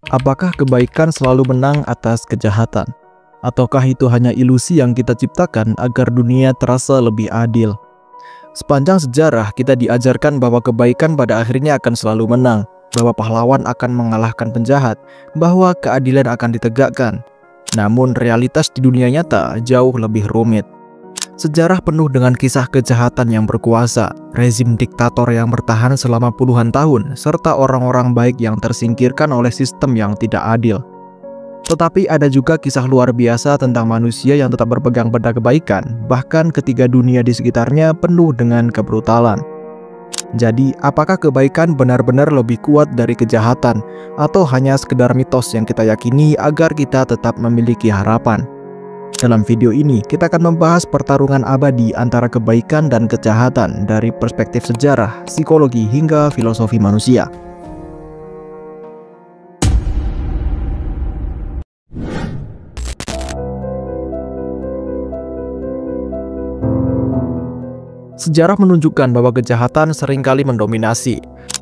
Apakah kebaikan selalu menang atas kejahatan? Ataukah itu hanya ilusi yang kita ciptakan agar dunia terasa lebih adil? Sepanjang sejarah kita diajarkan bahwa kebaikan pada akhirnya akan selalu menang, bahwa pahlawan akan mengalahkan penjahat, bahwa keadilan akan ditegakkan. Namun realitas di dunia nyata jauh lebih rumit. Sejarah penuh dengan kisah kejahatan yang berkuasa, rezim diktator yang bertahan selama puluhan tahun, serta orang-orang baik yang tersingkirkan oleh sistem yang tidak adil. Tetapi ada juga kisah luar biasa tentang manusia yang tetap berpegang pada kebaikan, bahkan ketika dunia di sekitarnya penuh dengan kebrutalan. Jadi, apakah kebaikan benar-benar lebih kuat dari kejahatan, atau hanya sekedar mitos yang kita yakini agar kita tetap memiliki harapan? Dalam video ini, kita akan membahas pertarungan abadi antara kebaikan dan kejahatan dari perspektif sejarah, psikologi, hingga filosofi manusia. Sejarah menunjukkan bahwa kejahatan seringkali mendominasi.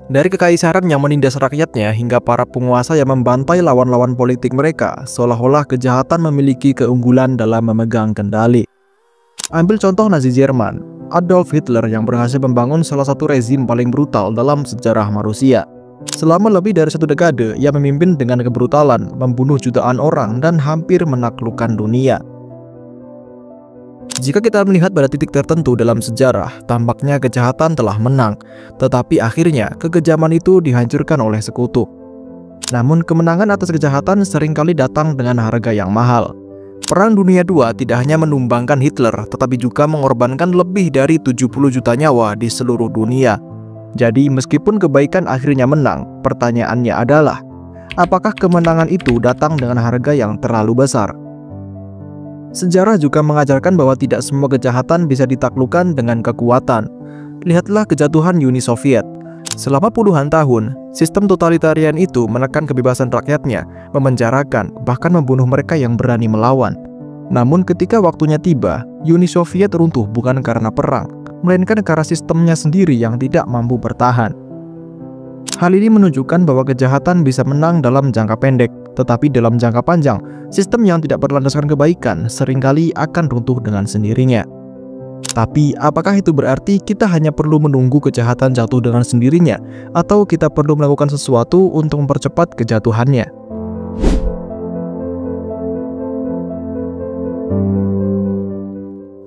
Dari kekaisaran yang menindas rakyatnya hingga para penguasa yang membantai lawan-lawan politik mereka, seolah-olah kejahatan memiliki keunggulan dalam memegang kendali. Ambil contoh Nazi Jerman, Adolf Hitler yang berhasil membangun salah satu rezim paling brutal dalam sejarah manusia. Selama lebih dari 1 dekade, ia memimpin dengan kebrutalan, membunuh jutaan orang dan hampir menaklukkan dunia. Jika kita melihat pada titik tertentu dalam sejarah, tampaknya kejahatan telah menang, tetapi akhirnya kekejaman itu dihancurkan oleh sekutu. Namun kemenangan atas kejahatan seringkali datang dengan harga yang mahal. Perang Dunia II tidak hanya menumbangkan Hitler, tetapi juga mengorbankan lebih dari 70 juta nyawa di seluruh dunia. Jadi meskipun kebaikan akhirnya menang, pertanyaannya adalah, apakah kemenangan itu datang dengan harga yang terlalu besar? Sejarah juga mengajarkan bahwa tidak semua kejahatan bisa ditaklukkan dengan kekuatan. Lihatlah kejatuhan Uni Soviet. Selama puluhan tahun, sistem totalitarian itu menekan kebebasan rakyatnya, memenjarakan, bahkan membunuh mereka yang berani melawan. Namun ketika waktunya tiba, Uni Soviet runtuh bukan karena perang, melainkan karena sistemnya sendiri yang tidak mampu bertahan. Hal ini menunjukkan bahwa kejahatan bisa menang dalam jangka pendek, tetapi dalam jangka panjang, sistem yang tidak berlandaskan kebaikan seringkali akan runtuh dengan sendirinya. Tapi, apakah itu berarti kita hanya perlu menunggu kejahatan jatuh dengan sendirinya, atau kita perlu melakukan sesuatu untuk mempercepat kejatuhannya?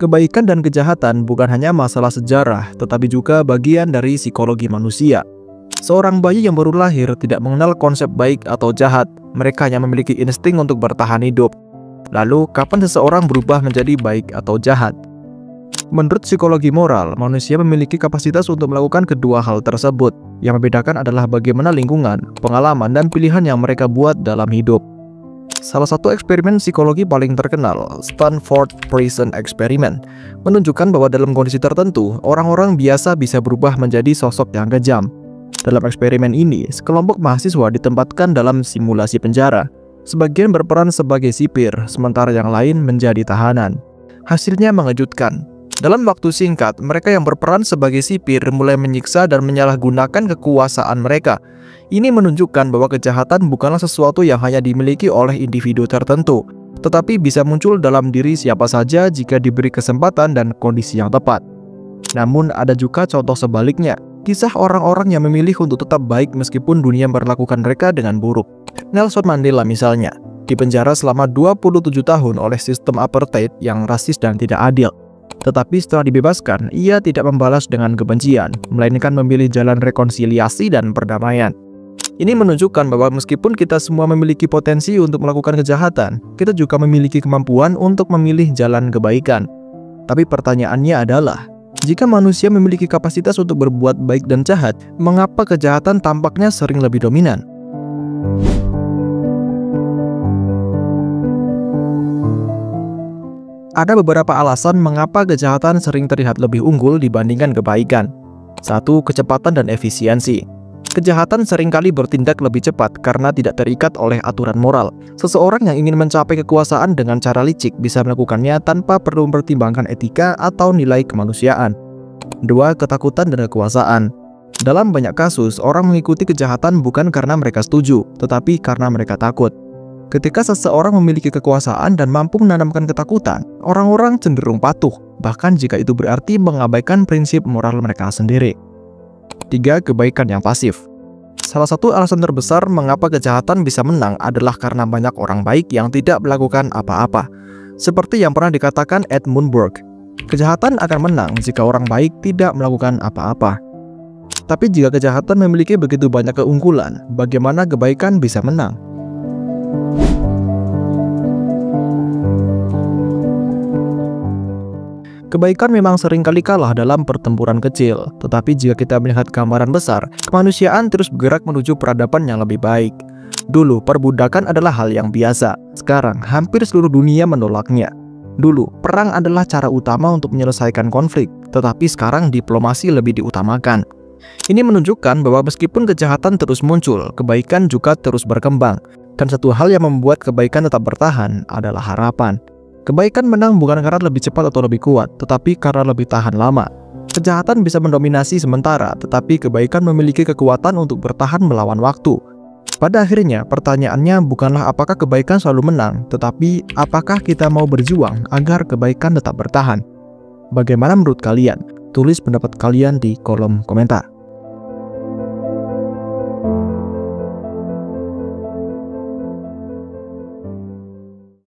Kebaikan dan kejahatan bukan hanya masalah sejarah, tetapi juga bagian dari psikologi manusia. Seorang bayi yang baru lahir tidak mengenal konsep baik atau jahat, mereka hanya memiliki insting untuk bertahan hidup. Lalu, kapan seseorang berubah menjadi baik atau jahat? Menurut psikologi moral, manusia memiliki kapasitas untuk melakukan kedua hal tersebut. Yang membedakan adalah bagaimana lingkungan, pengalaman, dan pilihan yang mereka buat dalam hidup. Salah satu eksperimen psikologi paling terkenal, Stanford Prison Experiment, menunjukkan bahwa dalam kondisi tertentu, orang-orang biasa bisa berubah menjadi sosok yang kejam. Dalam eksperimen ini, sekelompok mahasiswa ditempatkan dalam simulasi penjara. Sebagian berperan sebagai sipir, sementara yang lain menjadi tahanan. Hasilnya mengejutkan. Dalam waktu singkat, mereka yang berperan sebagai sipir mulai menyiksa dan menyalahgunakan kekuasaan mereka. Ini menunjukkan bahwa kejahatan bukanlah sesuatu yang hanya dimiliki oleh individu tertentu, tetapi bisa muncul dalam diri siapa saja jika diberi kesempatan dan kondisi yang tepat. Namun ada juga contoh sebaliknya. Kisah orang-orang yang memilih untuk tetap baik meskipun dunia memperlakukan mereka dengan buruk. Nelson Mandela misalnya, dipenjara selama 27 tahun oleh sistem apartheid yang rasis dan tidak adil. Tetapi setelah dibebaskan, ia tidak membalas dengan kebencian, melainkan memilih jalan rekonsiliasi dan perdamaian. Ini menunjukkan bahwa meskipun kita semua memiliki potensi untuk melakukan kejahatan, kita juga memiliki kemampuan untuk memilih jalan kebaikan. Tapi pertanyaannya adalah, jika manusia memiliki kapasitas untuk berbuat baik dan jahat, mengapa kejahatan tampaknya sering lebih dominan? Ada beberapa alasan mengapa kejahatan sering terlihat lebih unggul dibandingkan kebaikan. 1. Kecepatan dan efisiensi. Kejahatan seringkali bertindak lebih cepat karena tidak terikat oleh aturan moral. Seseorang yang ingin mencapai kekuasaan dengan cara licik bisa melakukannya tanpa perlu mempertimbangkan etika atau nilai kemanusiaan. 2. Ketakutan dan kekuasaan. Dalam banyak kasus, orang mengikuti kejahatan bukan karena mereka setuju, tetapi karena mereka takut. Ketika seseorang memiliki kekuasaan dan mampu menanamkan ketakutan, orang-orang cenderung patuh, bahkan jika itu berarti mengabaikan prinsip moral mereka sendiri. 3. Kebaikan yang pasif. Salah satu alasan terbesar mengapa kejahatan bisa menang adalah karena banyak orang baik yang tidak melakukan apa-apa. Seperti yang pernah dikatakan Edmund Burke, kejahatan akan menang jika orang baik tidak melakukan apa-apa. Tapi jika kejahatan memiliki begitu banyak keunggulan, bagaimana kebaikan bisa menang? Kebaikan memang sering kali kalah dalam pertempuran kecil, tetapi jika kita melihat gambaran besar, kemanusiaan terus bergerak menuju peradaban yang lebih baik. Dulu, perbudakan adalah hal yang biasa. Sekarang, hampir seluruh dunia menolaknya. Dulu, perang adalah cara utama untuk menyelesaikan konflik, tetapi sekarang diplomasi lebih diutamakan. Ini menunjukkan bahwa meskipun kejahatan terus muncul, kebaikan juga terus berkembang. Dan satu hal yang membuat kebaikan tetap bertahan adalah harapan. Kebaikan menang bukan karena lebih cepat atau lebih kuat, tetapi karena lebih tahan lama. Kejahatan bisa mendominasi sementara, tetapi kebaikan memiliki kekuatan untuk bertahan melawan waktu. Pada akhirnya, pertanyaannya bukanlah apakah kebaikan selalu menang, tetapi apakah kita mau berjuang agar kebaikan tetap bertahan. Bagaimana menurut kalian? Tulis pendapat kalian di kolom komentar.